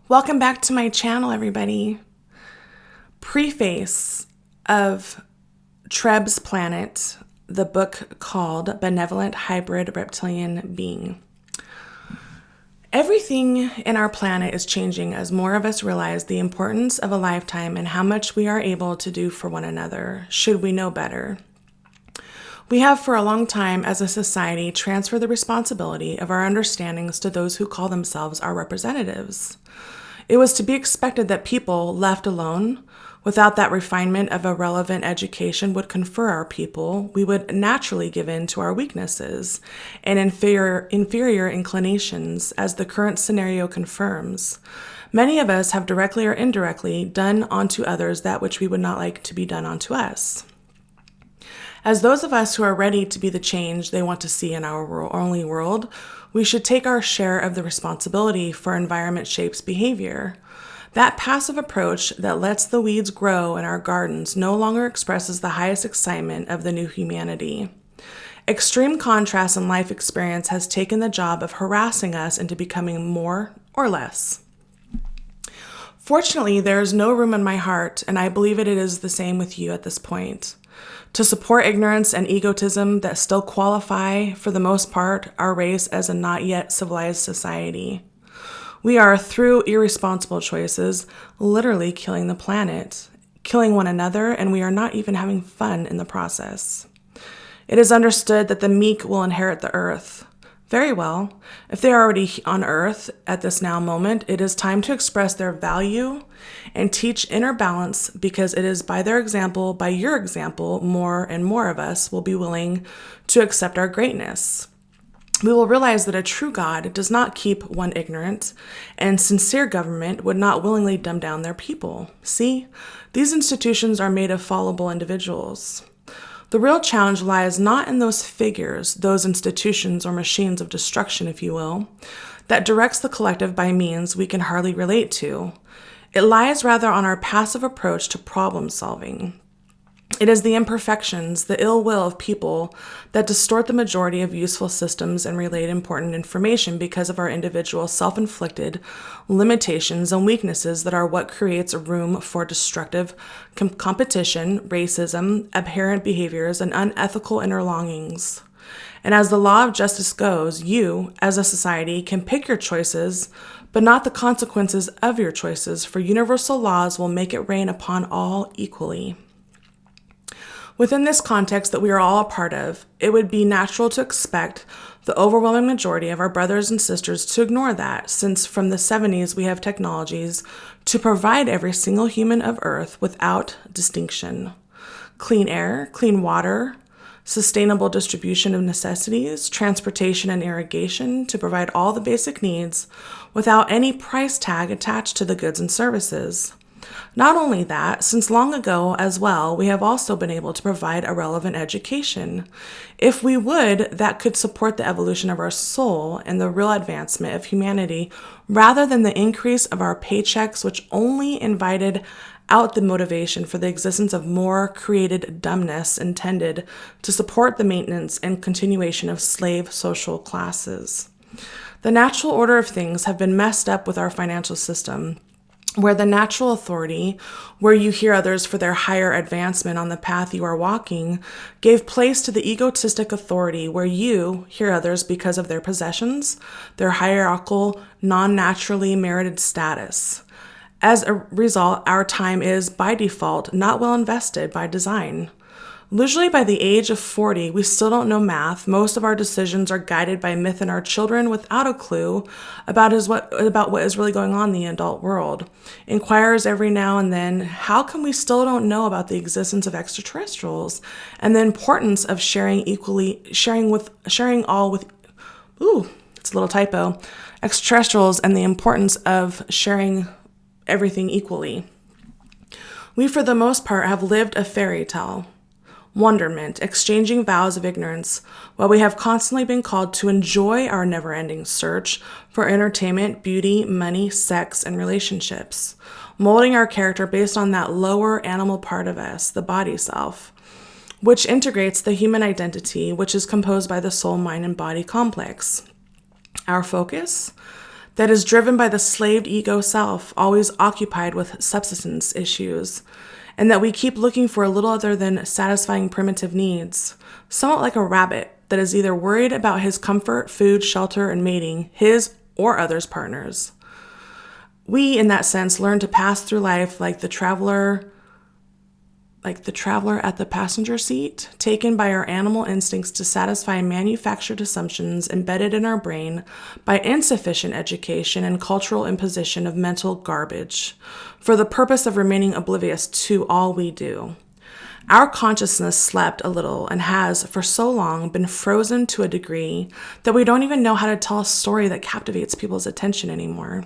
Welcome back to my channel, everybody. Preface of Treb's Planet, the book called Benevolent Hybrid Reptilian Being. Everything in our planet is changing as more of us realize the importance of a lifetime and how much we are able to do for one another, should we know better. We have for a long time as a society transferred the responsibility of our understandings to those who call themselves our representatives. It was to be expected that people left alone, without that refinement of a relevant education would confer our people, we would naturally give in to our weaknesses and inferior inclinations, as the current scenario confirms. Many of us have directly or indirectly done unto others that which we would not like to be done unto us. As those of us who are ready to be the change they want to see in our only world, we should take our share of the responsibility for environment shapes behavior. That passive approach that lets the weeds grow in our gardens no longer expresses the highest excitement of the new humanity. Extreme contrast in life experience has taken the job of harassing us into becoming more or less. Fortunately, there is no room in my heart, and I believe it is the same with you at this point, to support ignorance and egotism that still qualify, for the most part, our race as a not yet civilized society. We are, through irresponsible choices, literally killing the planet, killing one another, and we are not even having fun in the process. It is understood that the meek will inherit the earth. Very well. If they are already on earth at this now moment, it is time to express their value and teach inner balance, because it is by their example, by your example, more and more of us will be willing to accept our greatness. We will realize that a true God does not keep one ignorant, and sincere government would not willingly dumb down their people. See, these institutions are made of fallible individuals. The real challenge lies not in those figures, those institutions or machines of destruction, if you will, that directs the collective by means we can hardly relate to. It lies rather on our passive approach to problem solving. It is the imperfections, the ill will of people that distort the majority of useful systems and relate important information because of our individual self-inflicted limitations and weaknesses that are what creates a room for destructive competition, racism, aberrant behaviors, and unethical interlongings. And as the law of justice goes, you, as a society, can pick your choices, but not the consequences of your choices, for universal laws will make it rain upon all equally. Within this context that we are all a part of, it would be natural to expect the overwhelming majority of our brothers and sisters to ignore that, since from the 70s we have technologies to provide every single human of Earth without distinction. Clean air, clean water, sustainable distribution of necessities, transportation and irrigation to provide all the basic needs without any price tag attached to the goods and services. Not only that, since long ago as well, we have also been able to provide a relevant education. If we would, that could support the evolution of our soul and the real advancement of humanity, rather than the increase of our paychecks, which only invited out the motivation for the existence of more created dumbness intended to support the maintenance and continuation of slave social classes. The natural order of things have been messed up with our financial system, where the natural authority, where you hear others for their higher advancement on the path you are walking, gave place to the egotistic authority, where you hear others because of their possessions, their hierarchical, non-naturally merited status. As a result, our time is, by default, not well invested by design. Usually by the age of 40, we still don't know math. Most of our decisions are guided by myth, and our children, without a clue about what is really going on in the adult world, inquires every now and then, how come we still don't know about the existence of extraterrestrials and the importance of sharing extraterrestrials and the importance of sharing everything equally. We, for the most part, have lived a fairy tale. Wonderment, exchanging vows of ignorance, while we have constantly been called to enjoy our never-ending search for entertainment, beauty, money, sex, and relationships, molding our character based on that lower animal part of us, the body self, which integrates the human identity, which is composed by the soul, mind, and body complex. Our focus? that is driven by the slaved ego self, always occupied with subsistence issues, and that we keep looking for a little other than satisfying primitive needs, somewhat like a rabbit that is either worried about his comfort, food, shelter, and mating, his or others' partners. We, in that sense, learn to pass through life like the traveler at the passenger seat, taken by our animal instincts to satisfy manufactured assumptions embedded in our brain by insufficient education and cultural imposition of mental garbage, for the purpose of remaining oblivious to all we do. Our consciousness slept a little and has, for so long, been frozen to a degree that we don't even know how to tell a story that captivates people's attention anymore.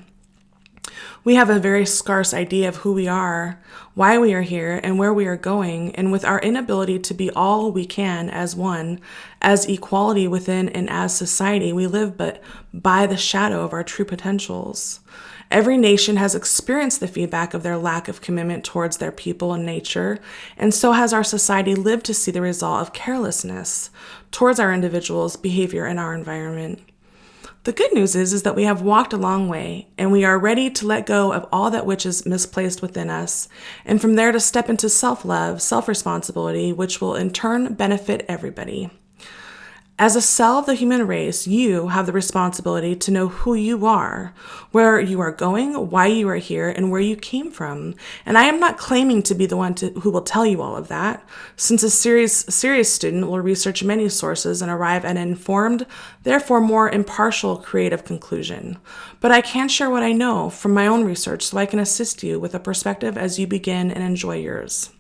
We have a very scarce idea of who we are, why we are here, and where we are going, and with our inability to be all we can as one, as equality within and as society, we live but by the shadow of our true potentials. Every nation has experienced the feedback of their lack of commitment towards their people and nature, and so has our society lived to see the result of carelessness towards our individuals' behavior and our environment. The good news is that we have walked a long way, and we are ready to let go of all that which is misplaced within us, and from there to step into self-love, self-responsibility, which will in turn benefit everybody. As a cell of the human race, you have the responsibility to know who you are, where you are going, why you are here, and where you came from. And I am not claiming to be the one who will tell you all of that, since a serious student will research many sources and arrive at an informed, therefore more impartial, creative conclusion. But I can share what I know from my own research so I can assist you with a perspective as you begin and enjoy yours.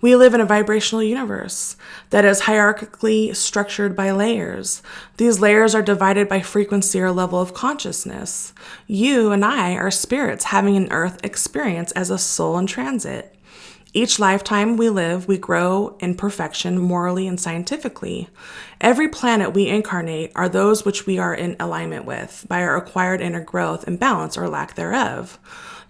We live in a vibrational universe that is hierarchically structured by layers. These layers are divided by frequency or level of consciousness. You and I are spirits having an earth experience as a soul in transit. Each lifetime we live, we grow in perfection morally and scientifically. Every planet we incarnate are those which we are in alignment with by our acquired inner growth and balance or lack thereof.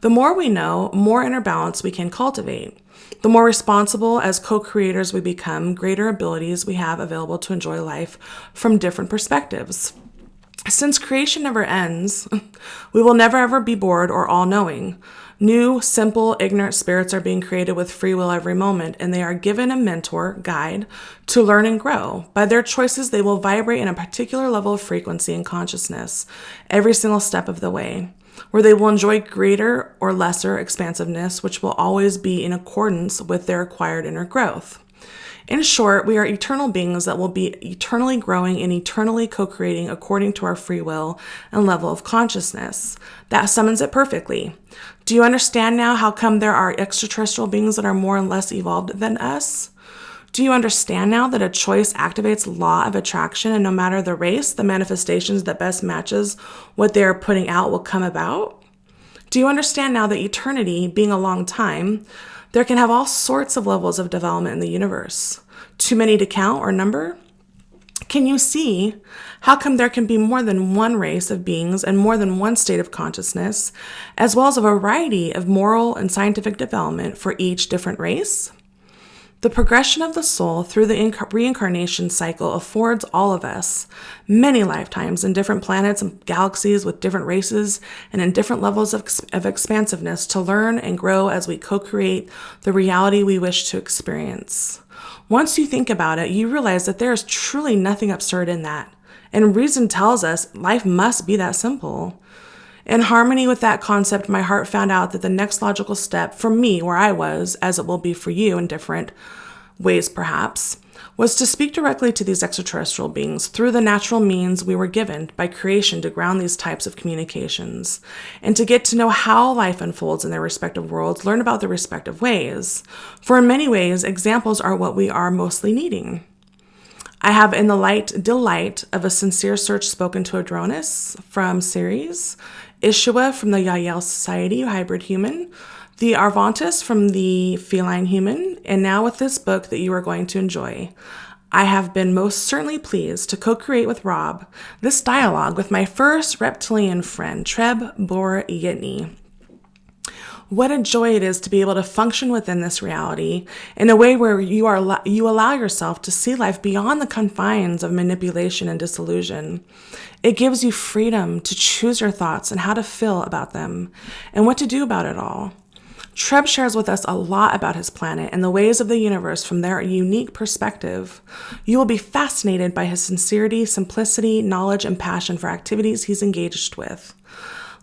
The more we know, more inner balance we can cultivate. The more responsible as co-creators we become, greater abilities we have available to enjoy life from different perspectives. Since creation never ends, we will never ever be bored or all-knowing. New, simple, ignorant spirits are being created with free will every moment, and they are given a mentor, guide, to learn and grow. By their choices, they will vibrate in a particular level of frequency and consciousness every single step of the way, where they will enjoy greater or lesser expansiveness, which will always be in accordance with their acquired inner growth. In short, we are eternal beings that will be eternally growing and eternally co-creating according to our free will and level of consciousness. That summons it perfectly. Do you understand now how come there are extraterrestrial beings that are more and less evolved than us? Do you understand now that a choice activates law of attraction, and no matter the race, the manifestations that best matches what they are putting out will come about? Do you understand now that eternity, being a long time, there can have all sorts of levels of development in the universe? Too many to count or number? Can you see how come there can be more than one race of beings and more than one state of consciousness, as well as a variety of moral and scientific development for each different race? The progression of the soul through the reincarnation cycle affords all of us many lifetimes in different planets and galaxies with different races and in different levels of expansiveness to learn and grow as we co-create the reality we wish to experience. Once you think about it, you realize that there is truly nothing absurd in that. And reason tells us life must be that simple. In harmony with that concept, my heart found out that the next logical step for me, where I was, as it will be for you in different ways perhaps, was to speak directly to these extraterrestrial beings through the natural means we were given by creation to ground these types of communications, and to get to know how life unfolds in their respective worlds, learn about their respective ways. For in many ways, examples are what we are mostly needing. I have in the delight of a sincere search spoken to Adronis from Ceres, Ishua from the Yael Society, Hybrid Human, the Arvantis from the Feline Human, and now with this book that you are going to enjoy. I have been most certainly pleased to co-create with Rob this dialogue with my first reptilian friend, Treb Bor Yitney. What a joy it is to be able to function within this reality in a way where you allow yourself to see life beyond the confines of manipulation and disillusion. It gives you freedom to choose your thoughts and how to feel about them and what to do about it all. Treb shares with us a lot about his planet and the ways of the universe from their unique perspective. You will be fascinated by his sincerity, simplicity, knowledge, and passion for activities he's engaged with.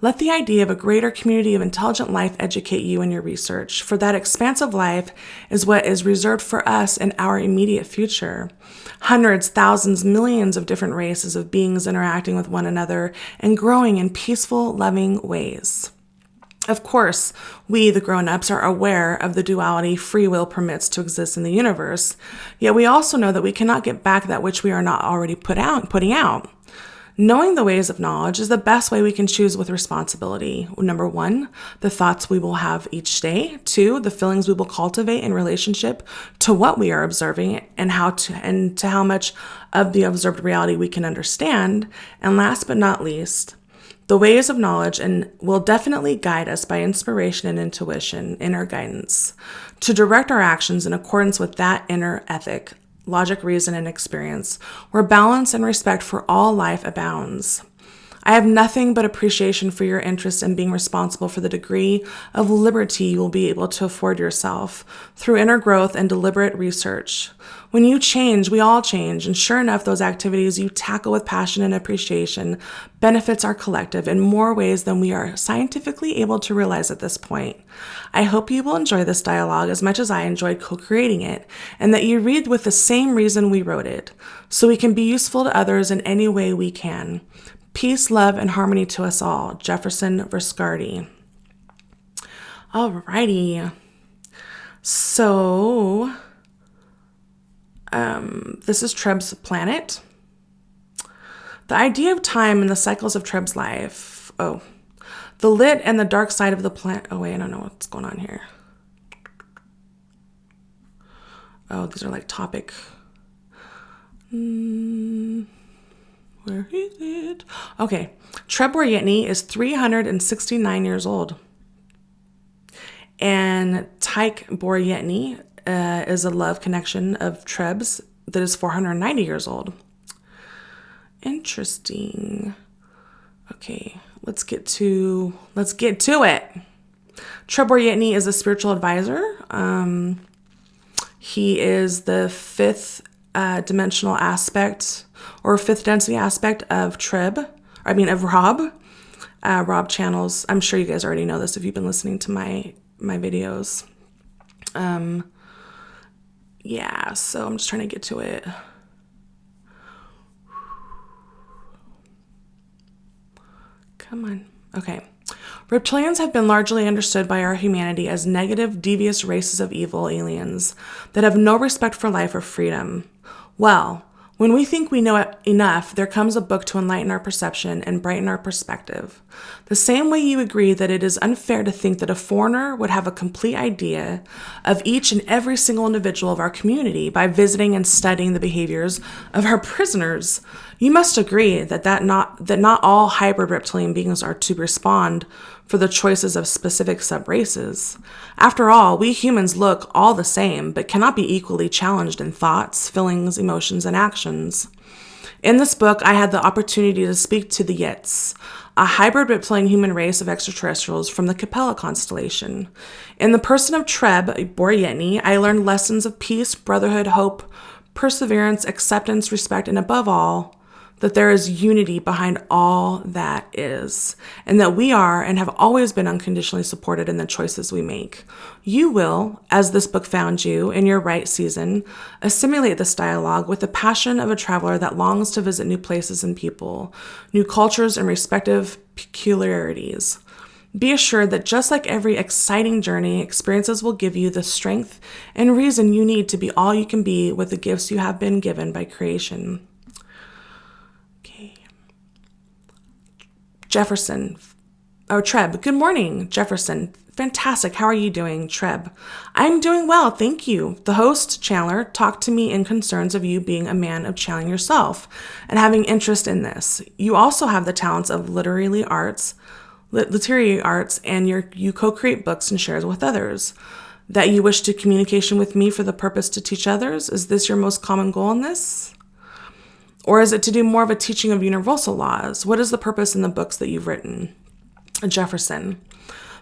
Let the idea of a greater community of intelligent life educate you in your research, for that expansive life is what is reserved for us in our immediate future. Hundreds, thousands, millions of different races of beings interacting with one another and growing in peaceful, loving ways. Of course, we, the grown-ups, are aware of the duality free will permits to exist in the universe, yet we also know that we cannot get back that which we are not already putting out. Knowing the ways of knowledge is the best way we can choose with responsibility. Number 1, the thoughts we will have each day. 2, the feelings we will cultivate in relationship to what we are observing and to how much of the observed reality we can understand. And last but not least, the ways of knowledge and will definitely guide us by inspiration and intuition, inner guidance, to direct our actions in accordance with that inner ethic, logic, reason, and experience, where balance and respect for all life abounds. I have nothing but appreciation for your interest in being responsible for the degree of liberty you will be able to afford yourself through inner growth and deliberate research. When you change, we all change, and sure enough, those activities you tackle with passion and appreciation benefits our collective in more ways than we are scientifically able to realize at this point. I hope you will enjoy this dialogue as much as I enjoyed co-creating it, and that you read with the same reason we wrote it, so we can be useful to others in any way we can. Peace, love, and harmony to us all. Jefferson Viscardi. Alrighty. So, this is Treb's planet. The idea of time and the cycles of Treb's life. Oh, the lit and the dark side of the planet. Oh, wait, I don't know what's going on here. Oh, these are like topic. Where is it? Okay. Treb Boryetny is 369 years old. And Tyke Boryetny is a love connection of Treb's that is 490 years old. Interesting. Okay, let's get to it. Treb Boryetny is a spiritual advisor. He is the fifth dimensional aspect or fifth density aspect of Rob. Rob channels. I'm sure you guys already know this if you've been listening to my videos. Yeah, so I'm just trying to get to it. Come on. Okay. Reptilians have been largely understood by our humanity as negative, devious races of evil aliens that have no respect for life or freedom. Well, when we think we know it enough, there comes a book to enlighten our perception and brighten our perspective. The same way you agree that it is unfair to think that a foreigner would have a complete idea of each and every single individual of our community by visiting and studying the behaviors of our prisoners, you must agree that not all hybrid reptilian beings are to respond for the choices of specific sub-races. After all, we humans look all the same, but cannot be equally challenged in thoughts, feelings, emotions, and actions. In this book, I had the opportunity to speak to the Yits, a hybrid reptilian human race of extraterrestrials from the Capella constellation. In the person of Treb Boryetny, I learned lessons of peace, brotherhood, hope, perseverance, acceptance, respect, and above all, that there is unity behind all that is, and that we are and have always been unconditionally supported in the choices we make. You will, as this book found you in your right season, assimilate this dialogue with the passion of a traveler that longs to visit new places and people, new cultures and respective peculiarities. Be assured that just like every exciting journey, experiences will give you the strength and reason you need to be all you can be with the gifts you have been given by creation. Treb. Good morning, Jefferson. Fantastic. How are you doing, Treb? I'm doing well, thank you. The host, Chandler, talked to me in concerns of you being a man of channeling yourself and having interest in this. You also have the talents of literary arts, literary arts, and you co-create books and share with others. That you wish to communication with me for the purpose to teach others? Is this your most common goal in this? Or is it to do more of a teaching of universal laws? What is the purpose in the books that you've written? Jefferson.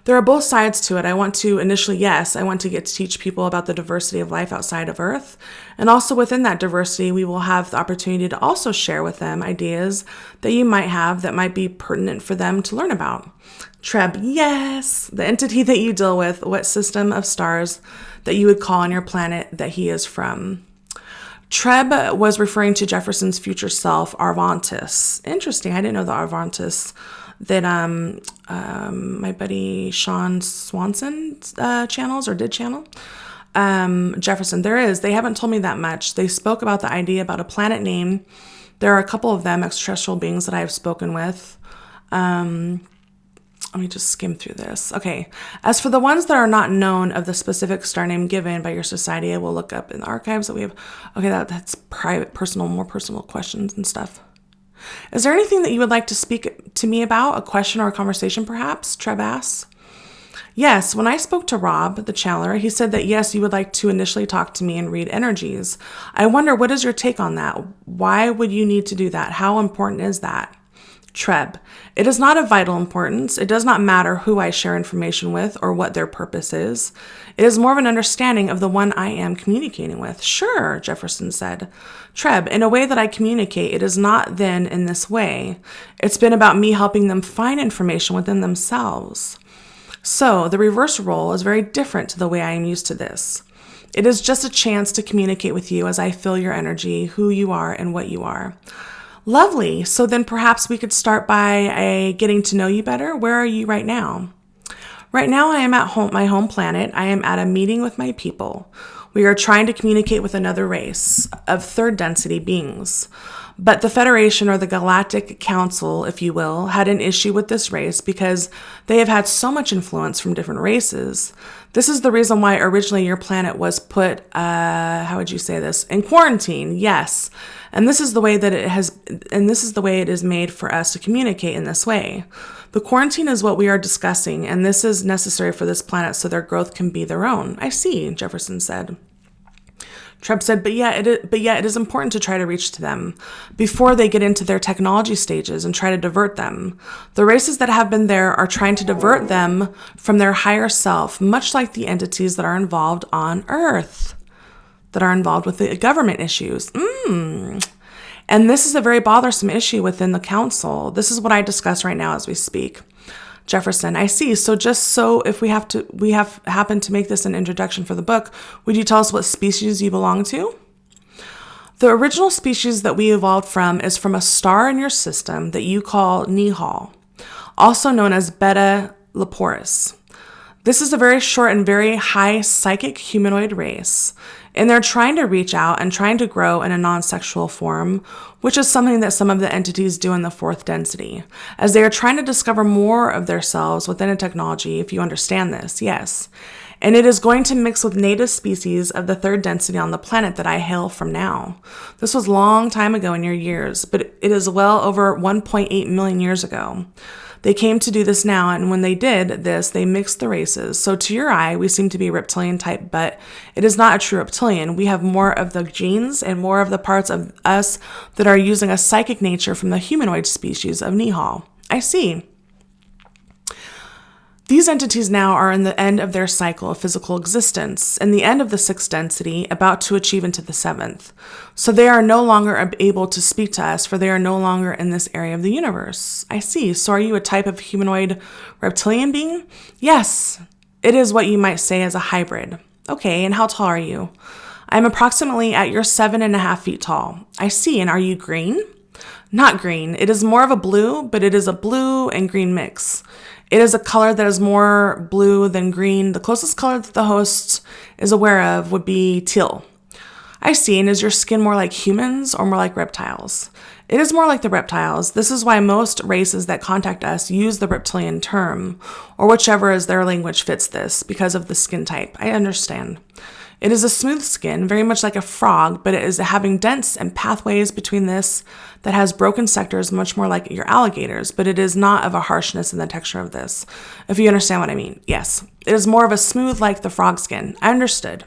There are both sides to it. I want to get to teach people about the diversity of life outside of Earth. And also within that diversity, we will have the opportunity to also share with them ideas that you might have that might be pertinent for them to learn about. Treb, yes, the entity that you deal with, what system of stars that you would call on your planet that he is from. Treb was referring to Jefferson's future self, Arvantis. Interesting. I didn't know the Arvantis that my buddy Sean Swanson channels or did channel. Jefferson, they haven't told me that much. They spoke about the idea about a planet name. There are a couple of them, extraterrestrial beings that I have spoken with. Let me just skim through this. Okay. As for the ones that are not known of the specific star name given by your society, I will look up in the archives that we have. Okay, that's private, more personal questions and stuff. Is there anything that you would like to speak to me about? A question or a conversation, perhaps? Treb asks. Yes, when I spoke to Rob, the channeler, he said that yes, you would like to initially talk to me and read energies. I wonder, what is your take on that? Why would you need to do that? How important is that? Treb, it is not of vital importance. It does not matter who I share information with or what their purpose is. It is more of an understanding of the one I am communicating with. Sure, Jefferson said. Treb, in a way that I communicate, it is not then in this way. It's been about me helping them find information within themselves. So the reverse role is very different to the way I am used to this. It is just a chance to communicate with you as I feel your energy, who you are, and what you are. Lovely. So then perhaps we could start by getting to know you better. Where are you right now? Right now I am at my home planet. I am at a meeting with my people. We are trying to communicate with another race of third density beings. But the Federation, or the Galactic Council, if you will, had an issue with this race because they have had so much influence from different races. This is the reason why originally your planet was put, in quarantine, yes. And this is the way it is made for us to communicate in this way. The quarantine is what we are discussing, and this is necessary for this planet so their growth can be their own. I see, Jefferson said. Treb said, but yet it is important to try to reach to them before they get into their technology stages and try to divert them. The races that have been there are trying to divert them from their higher self, much like the entities that are involved on Earth, that are involved with the government issues. And this is a very bothersome issue within the council. This is what I discuss right now as we speak. Jefferson, I see. So just so if we have happened to make this an introduction for the book, would you tell us what species you belong to? The original species that we evolved from is from a star in your system that you call Nihal, also known as Beta Leporis. This is a very short and very high psychic humanoid race, and they're trying to reach out and trying to grow in a non-sexual form, which is something that some of the entities do in the fourth density, as they are trying to discover more of themselves within a technology, if you understand this, yes. And it is going to mix with native species of the third density on the planet that I hail from now. This was a long time ago in your years, but it is well over 1.8 million years ago. They came to do this now, and when they did this, they mixed the races. So to your eye, we seem to be reptilian type, but it is not a true reptilian. We have more of the genes and more of the parts of us that are using a psychic nature from the humanoid species of Nihal. I see. These entities now are in the end of their cycle of physical existence, in the end of the sixth density, about to achieve into the seventh. So they are no longer able to speak to us, for they are no longer in this area of the universe. I see. So are you a type of humanoid reptilian being? Yes, it is what you might say as a hybrid. Okay, and how tall are you? I'm approximately at your 7.5 feet tall. I see, and are you green? Not green. It is more of a blue, but it is a blue and green mix. It is a color that is more blue than green. The closest color that the host is aware of would be teal. I see. And is your skin more like humans or more like reptiles? It is more like the reptiles. This is why most races that contact us use the reptilian term, or whichever is their language fits this, because of the skin type. I understand. It is a smooth skin, very much like a frog, but it is having dents and pathways between this that has broken sectors, much more like your alligators, but it is not of a harshness in the texture of this, if you understand what I mean. Yes, it is more of a smooth like the frog skin. I understood.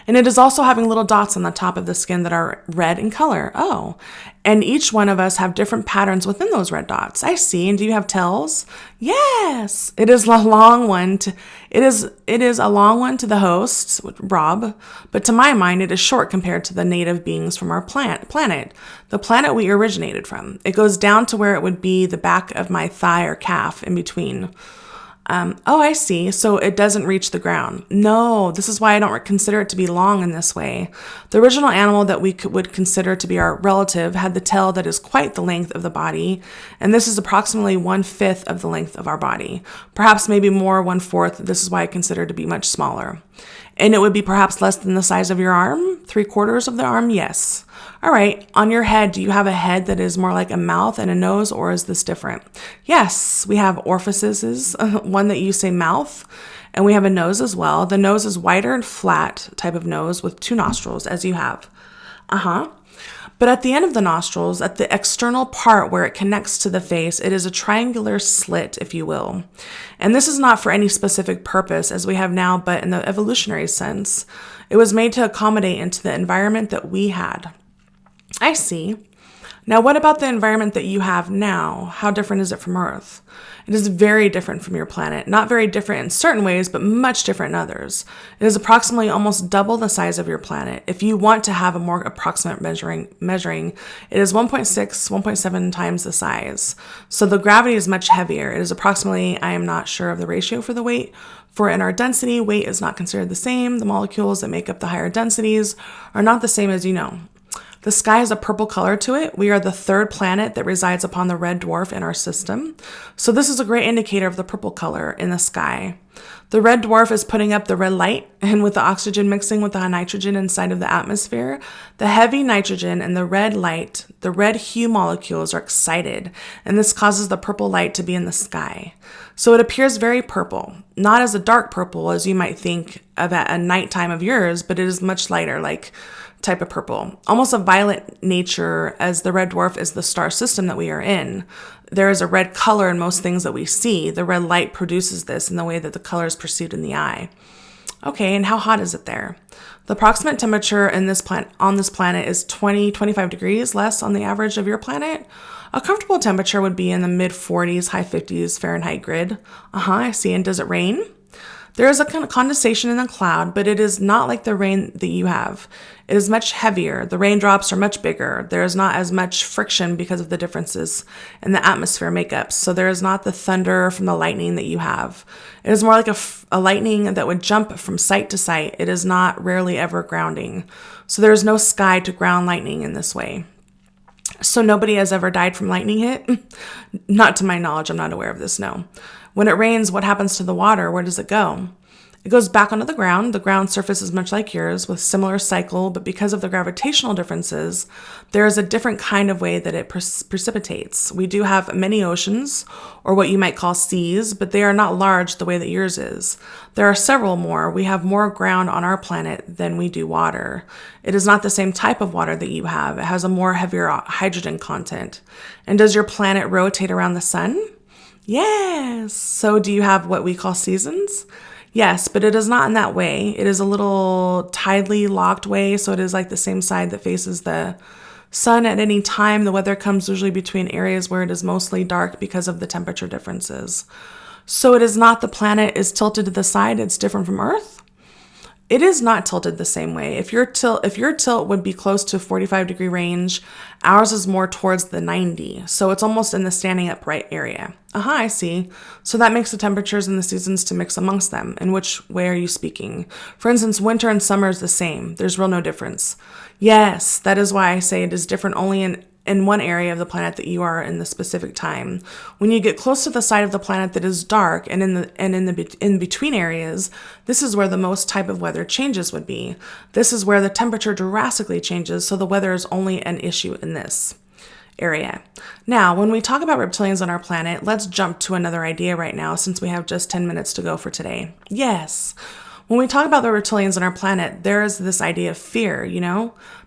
And it is also having little dots on the top of the skin that are red in color. Oh, and each one of us have different patterns within those red dots. I see. And do you have tails? Yes. It is a long one to a long one to the host, Rob, but to my mind it is short compared to the native beings from our planet, the planet we originated from. It goes down to where it would be the back of my thigh or calf in between. Oh, I see. So it doesn't reach the ground. No, this is why I don't consider it to be long in this way. The original animal that we would consider to be our relative had the tail that is quite the length of the body, and this is approximately 1/5 of the length of our body. Perhaps maybe more, 1/4. This is why I consider it to be much smaller. And it would be perhaps less than the size of your arm? 3/4 of the arm? Yes. All right. On your head, do you have a head that is more like a mouth and a nose, or is this different? Yes, we have orifices, one that you say mouth, and we have a nose as well. The nose is wider and flat type of nose with 2 nostrils, as you have. But at the end of the nostrils, at the external part where it connects to the face, it is a triangular slit, if you will. And this is not for any specific purpose as we have now, but in the evolutionary sense, it was made to accommodate into the environment that we had. I see. Now, what about the environment that you have now? How different is it from Earth? It is very different from your planet. Not very different in certain ways, but much different in others. It is approximately almost double the size of your planet. If you want to have a more approximate measuring, it is 1.6, 1.7 times the size. So the gravity is much heavier. It is approximately, I am not sure of the ratio for the weight. For in our density, weight is not considered the same. The molecules that make up the higher densities are not the same as you know. The sky has a purple color to it. We are the 3rd planet that resides upon the red dwarf in our system. So this is a great indicator of the purple color in the sky. The red dwarf is putting up the red light, and with the oxygen mixing with the nitrogen inside of the atmosphere, the heavy nitrogen and the red light, the red hue molecules are excited, and this causes the purple light to be in the sky. So it appears very purple, not as a dark purple as you might think of at a nighttime of yours, but it is much lighter, like type of purple, almost a violet nature, as the red dwarf is the star system that we are in. There is a red color in most things that we see. The red light produces this in the way that the color is perceived in the eye. Okay, and how hot is it there? The approximate temperature in on this planet is 25 degrees less on the average of your planet. A comfortable temperature would be in the mid 40s, high 50s Fahrenheit grid. I see. And does it rain? There is a kind of condensation in the cloud, but it is not like the rain that you have. It is much heavier. The raindrops are much bigger. There is not as much friction because of the differences in the atmosphere makeups. So there is not the thunder from the lightning that you have. It is more like a lightning that would jump from site to site. It is not rarely ever grounding. So there is no sky to ground lightning in this way. So nobody has ever died from lightning hit? Not to my knowledge. I'm not aware of this, no. When it rains, what happens to the water? Where does it go? It goes back onto the ground. The ground surface is much like yours with similar cycle, but because of the gravitational differences, there is a different kind of way that it precipitates. We do have many oceans, or what you might call seas, but they are not large the way that yours is. There are several more. We have more ground on our planet than we do water. It is not the same type of water that you have. It has a more heavier hydrogen content. And does your planet rotate around the sun? Yes. So do you have what we call seasons? Yes, but it is not in that way. It is a little tidally locked way, so it is like the same side that faces the sun at any time. The weather comes usually between areas where it is mostly dark because of the temperature differences. So it is not the planet is tilted to the side, it's different from Earth. It is not tilted the same way. If your tilt would be close to 45-degree range, ours is more towards the 90. So it's almost in the standing upright area. I see. So that makes the temperatures and the seasons to mix amongst them. In which way are you speaking? For instance, winter and summer is the same. There's no difference. Yes, that is why I say it is different only in one area of the planet that you are in the specific time. When you get close to the side of the planet that is dark and in between areas, this is where the most type of weather changes would be. This is where the temperature drastically changes, so the weather is only an issue in this area. Now, when we talk about reptilians on our planet, let's jump to another idea right now since we have just 10 minutes to go for today. Yes. When we talk about the reptilians on our planet, there is this idea of fear,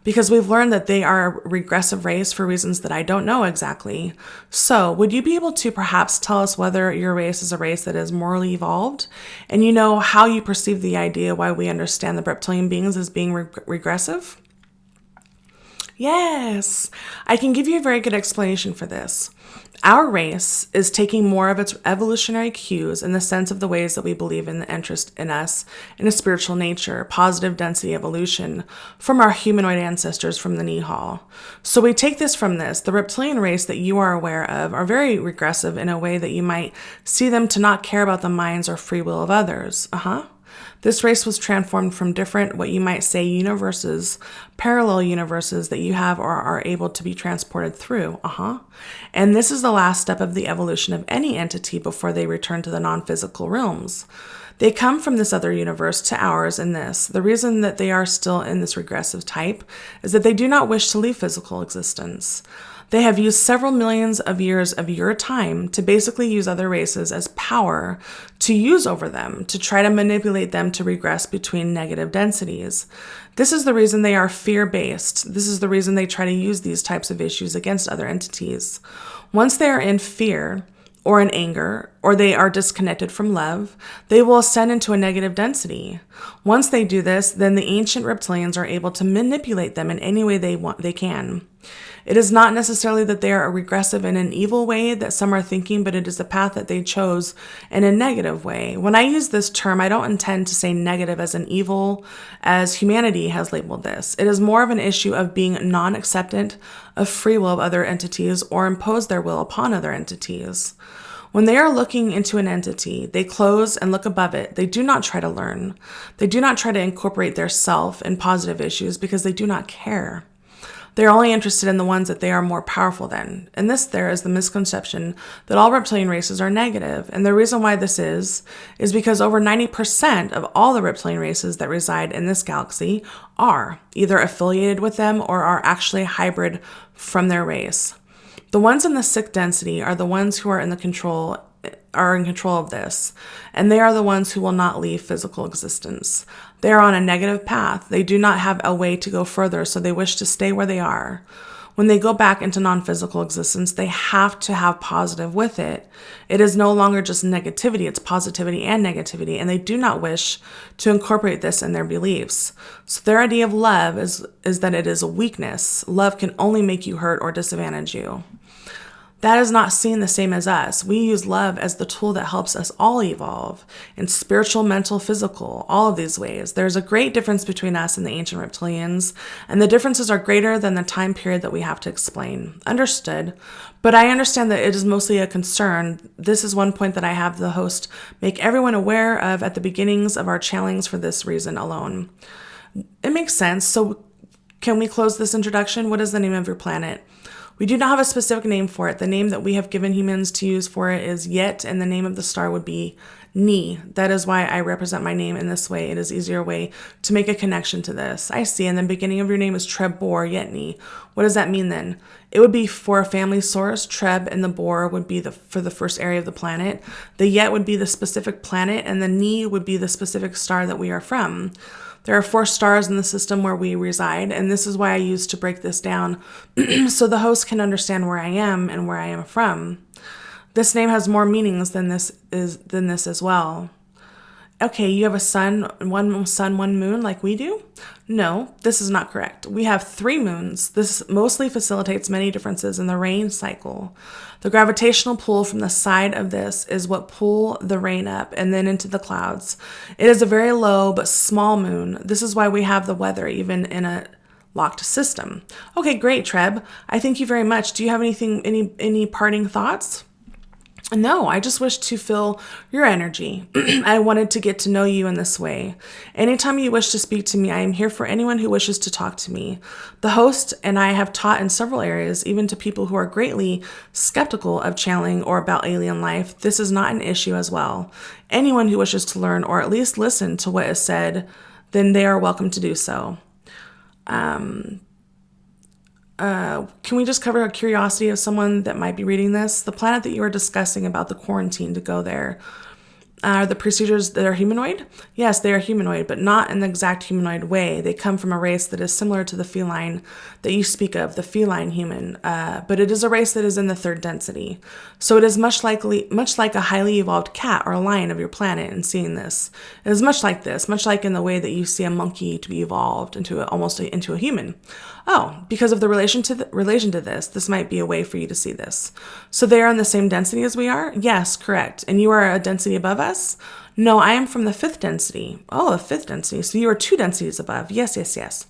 because we've learned that they are a regressive race for reasons that I don't know exactly. So, would you be able to perhaps tell us whether your race is a race that is morally evolved? And how you perceive the idea why we understand the reptilian beings as being regressive? Yes, I can give you a very good explanation for this. Our race is taking more of its evolutionary cues in the sense of the ways that we believe in the interest in us in a spiritual nature, positive density evolution, from our humanoid ancestors from the Nihal. So we take this from this. The reptilian race that you are aware of are very regressive in a way that you might see them to not care about the minds or free will of others. This race was transformed from different, what you might say, universes, parallel universes that you have or are able to be transported through. And this is the last step of the evolution of any entity before they return to the non-physical realms. They come from this other universe to ours in this. The reason that they are still in this regressive type is that they do not wish to leave physical existence. They have used several millions of years of your time to basically use other races as power to use over them, to try to manipulate them to regress between negative densities. This is the reason they are fear-based. This is the reason they try to use these types of issues against other entities. Once they are in fear, or in anger, or they are disconnected from love, they will ascend into a negative density. Once they do this, then the ancient reptilians are able to manipulate them in any way they can. It is not necessarily that they are regressive in an evil way that some are thinking, but it is a path that they chose in a negative way. When I use this term, I don't intend to say negative as an evil, as humanity has labeled this. It is more of an issue of being non-acceptant of free will of other entities or impose their will upon other entities. When they are looking into an entity, they close and look above it. They do not try to learn. They do not try to incorporate their self in positive issues because they do not care. They're only interested in the ones that they are more powerful than. And there is the misconception that all reptilian races are negative. And the reason why this is because over 90% of all the reptilian races that reside in this galaxy are either affiliated with them or are actually a hybrid from their race. The ones in the sixth density are the ones who are in control of this, and they are the ones who will not leave physical existence. They are on a negative path. They do not have a way to go further, so they wish to stay where they are. When they go back into non-physical existence, they have to have positive with it. It is no longer just negativity, it's positivity and negativity, and they do not wish to incorporate this in their beliefs. So their idea of love is that it is a weakness. Love can only make you hurt or disadvantage you. That is not seen the same as us. We use love as the tool that helps us all evolve in spiritual, mental, physical, all of these ways. There's a great difference between us and the ancient reptilians, and the differences are greater than the time period that we have to explain. Understood. But I understand that it is mostly a concern. This is one point that I have the host make everyone aware of at the beginnings of our channelings for this reason alone. It makes sense. So can we close this introduction? What is the name of your planet? We do not have a specific name for it. The name that we have given humans to use for it is Yet, and the name of the star would be Ni. That is why I represent my name in this way. It is an easier way to make a connection to this. I see, and the beginning of your name is Treb Bor Yet Ni. What does that mean then? It would be for a family source. Treb and the Bor would be for the first area of the planet. The Yet would be the specific planet, and the Ni would be the specific star that we are from. There are 4 stars in the system where we reside, and this is why I used to break this down so the host can understand where I am and where I am from. This name has more meanings than this as well. Okay, you have a sun, one moon like we do? No, this is not correct. We have 3 moons. This mostly facilitates many differences in the rain cycle. The gravitational pull from the side of this is what pull the rain up and then into the clouds. It is a very low but small moon. This is why we have the weather even in a locked system. Okay, great, Treb. I thank you very much. Do you have any parting thoughts? No, I just wish to feel your energy. I wanted to get to know you in this way. Anytime you wish to speak to me, I am here for anyone who wishes to talk to me. The host and I have taught in several areas, even to people who are greatly skeptical of channeling or about alien life. This is not an issue as well. Anyone who wishes to learn or at least listen to what is said, then they are welcome to do so. Can we just cover a curiosity of someone that might be reading this? The planet that you were discussing about the quarantine to go there. Are the procedures that are humanoid? Yes, they are humanoid, but not in the exact humanoid way. They come from a race that is similar to the feline that you speak of, the feline human, but it is a race that is in the third density. So it is much like a highly evolved cat or a lion of your planet in seeing this. It is much like this, much like in the way that you see a monkey to be evolved into a human. Oh, because of the relation to this might be a way for you to see this. So they are in the same density as we are? Yes, correct. And you are a density above us? No, I am from the fifth density. Oh, the fifth density. So you are 2 densities above. Yes, yes, yes.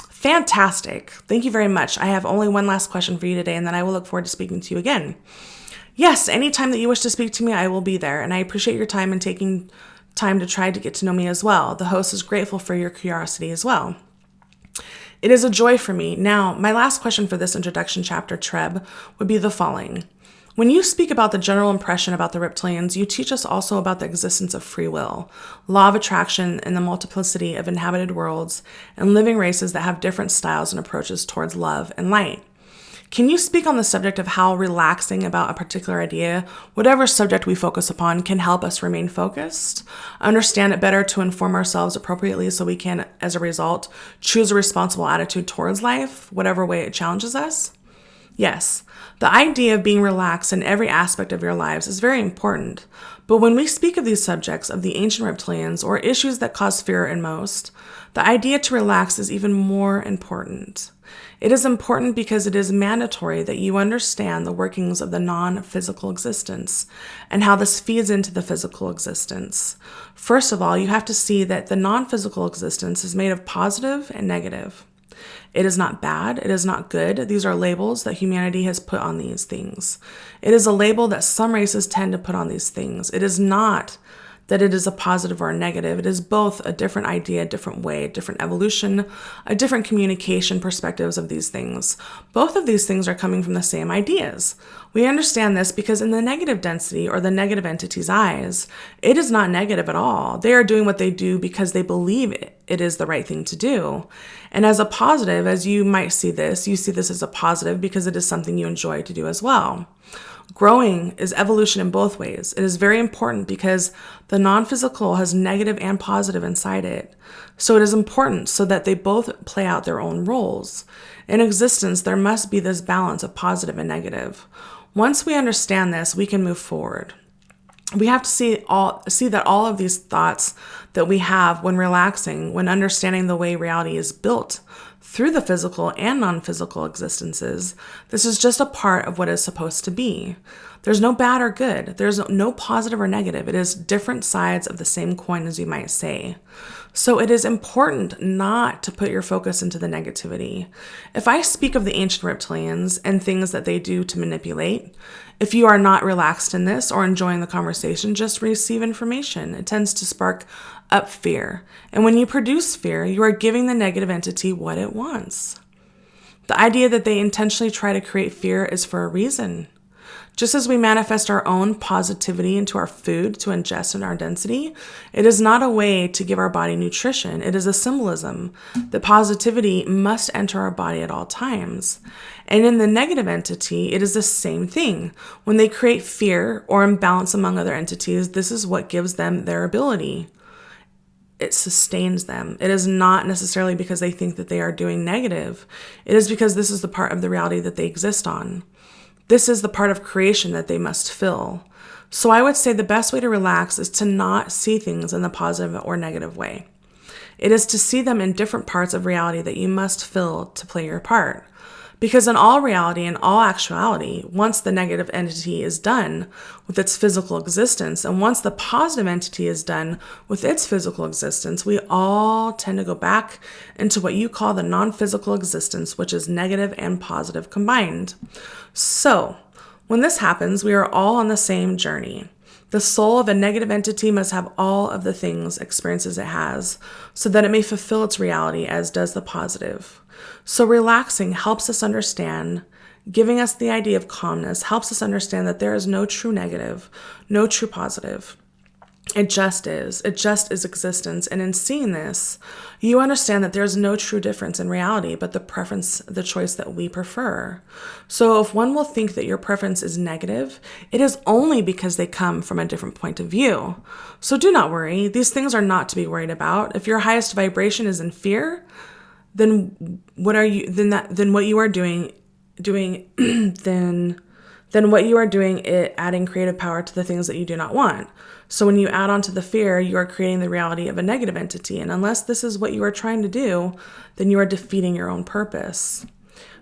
Fantastic. Thank you very much. I have only one last question for you today, and then I will look forward to speaking to you again. Yes, anytime that you wish to speak to me, I will be there, and I appreciate your time and taking time to try to get to know me as well. The host is grateful for your curiosity as well. It is a joy for me. Now, my last question for this introduction chapter, Treb, would be the following. When you speak about the general impression about the reptilians, you teach us also about the existence of free will, law of attraction, and the multiplicity of inhabited worlds and living races that have different styles and approaches towards love and light. Can you speak on the subject of how relaxing about a particular idea, whatever subject we focus upon, can help us remain focused, understand it better to inform ourselves appropriately so we can, as a result, choose a responsible attitude towards life, whatever way it challenges us? Yes, the idea of being relaxed in every aspect of your lives is very important, but when we speak of these subjects of the ancient reptilians or issues that cause fear in most, the idea to relax is even more important. It is important because it is mandatory that you understand the workings of the non-physical existence and how this feeds into the physical existence. First of all, you have to see that the non-physical existence is made of positive and negative. It is not bad. It is not good. These are labels that humanity has put on these things. It is a label that some races tend to put on these things. It is not that it is a positive or a negative. It is both a different idea, a different way, a different evolution, a different communication perspectives of these things. Both of these things are coming from the same ideas. We understand this because in the negative density or the negative entity's eyes, it is not negative at all. They are doing what they do because they believe it is the right thing to do. And as a positive, as you might see this, you see this as a positive because it is something you enjoy to do as well. Growing is evolution in both ways. It is very important because the non-physical has negative and positive inside it. So it is important so that they both play out their own roles. In existence, there must be this balance of positive and negative. Once we understand this, we can move forward. We have to see that all of these thoughts that we have when relaxing, when understanding the way reality is built through the physical and non-physical existences, this is just a part of what is supposed to be. There's no bad or good. There's no positive or negative. It is different sides of the same coin, as you might say. So it is important not to put your focus into the negativity. If I speak of the ancient reptilians and things that they do to manipulate, if you are not relaxed in this or enjoying the conversation, just receive information. It tends to spark up fear. And when you produce fear, you are giving the negative entity what it wants. The idea that they intentionally try to create fear is for a reason. Just as we manifest our own positivity into our food to ingest in our density, it is not a way to give our body nutrition. It is a symbolism that positivity must enter our body at all times. And in the negative entity, it is the same thing. When they create fear or imbalance among other entities, this is what gives them their ability. It sustains them. It is not necessarily because they think that they are doing negative. It is because this is the part of the reality that they exist on. This is the part of creation that they must fill. So I would say the best way to relax is to not see things in the positive or negative way. It is to see them in different parts of reality that you must fill to play your part. Because in all reality and all actuality, once the negative entity is done with its physical existence, and once the positive entity is done with its physical existence, we all tend to go back into what you call the non-physical existence, which is negative and positive combined. So, when this happens, we are all on the same journey. The soul of a negative entity must have all of the experiences it has, so that it may fulfill its reality, as does the positive. So relaxing helps us understand, giving us the idea of calmness, helps us understand that there is no true negative, no true positive. It just is. It just is existence. And in seeing this, you understand that there's no true difference in reality, but the preference, the choice that we prefer. So if one will think that your preference is negative, it is only because they come from a different point of view. So do not worry. These things are not to be worried about. If your highest vibration is in fear, then what you are doing then what you are doing is adding creative power to the things that you do not want. So when you add on to the fear, you are creating the reality of a negative entity. And unless this is what you are trying to do, then you are defeating your own purpose.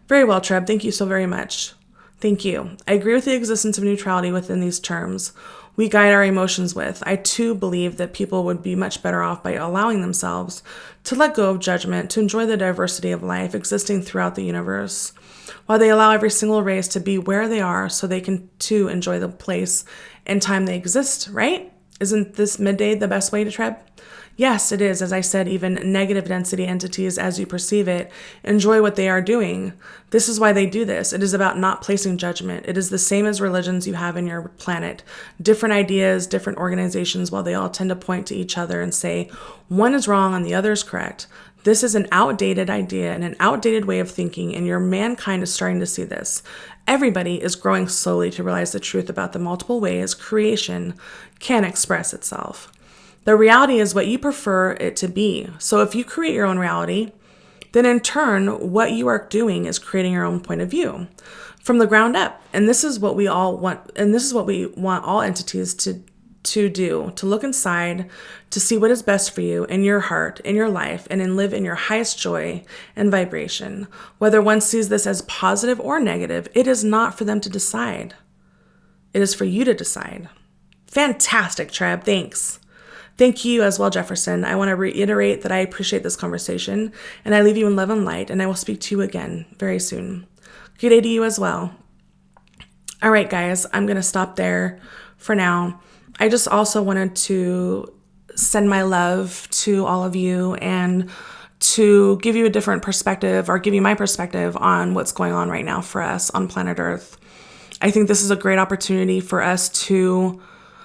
Very well, Treb. Thank you so very much. Thank you. I agree with the existence of neutrality within these terms we guide our emotions with. I too believe that people would be much better off by allowing themselves to let go of judgment, to enjoy the diversity of life existing throughout the universe, while they allow every single race to be where they are so they can too enjoy the place and time they exist, right? Isn't this midday the best way to Treb? Yes, it is. As I said, even negative density entities, as you perceive it, enjoy what they are doing. This is why they do this. It is about not placing judgment. It is the same as religions you have in your planet. Different ideas, different organizations, while they all tend to point to each other and say, one is wrong and the other is correct. This is an outdated idea and an outdated way of thinking, and your mankind is starting to see this. Everybody is growing slowly to realize the truth about the multiple ways creation can express itself. The reality is what you prefer it to be. So if you create your own reality, then in turn, what you are doing is creating your own point of view from the ground up. And this is what we all want. And this is what we want all entities to do, to look inside, to see what is best for you in your heart, in your life, and then live in your highest joy and vibration. Whether one sees this as positive or negative, it is not for them to decide. It is for you to decide. Fantastic, Treb. Thanks. Thank you as well, Jefferson. I want to reiterate that I appreciate this conversation, and I leave you in love and light, and I will speak to you again very soon. Good day to you as well. All right, guys, I'm going to stop there for now. I just also wanted to send my love to all of you and to give you a different perspective, or give you my perspective on what's going on right now for us on planet Earth. I think this is a great opportunity for us to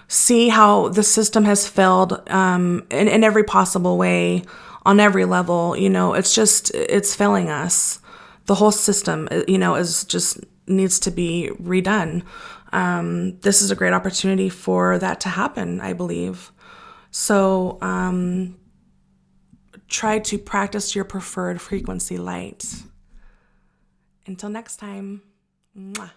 see how the system has failed in every possible way, on every level. You know, it's failing us. The whole system, is just needs to be redone. This is a great opportunity for that to happen, I believe. So try to practice your preferred frequency light. Until next time. Mwah.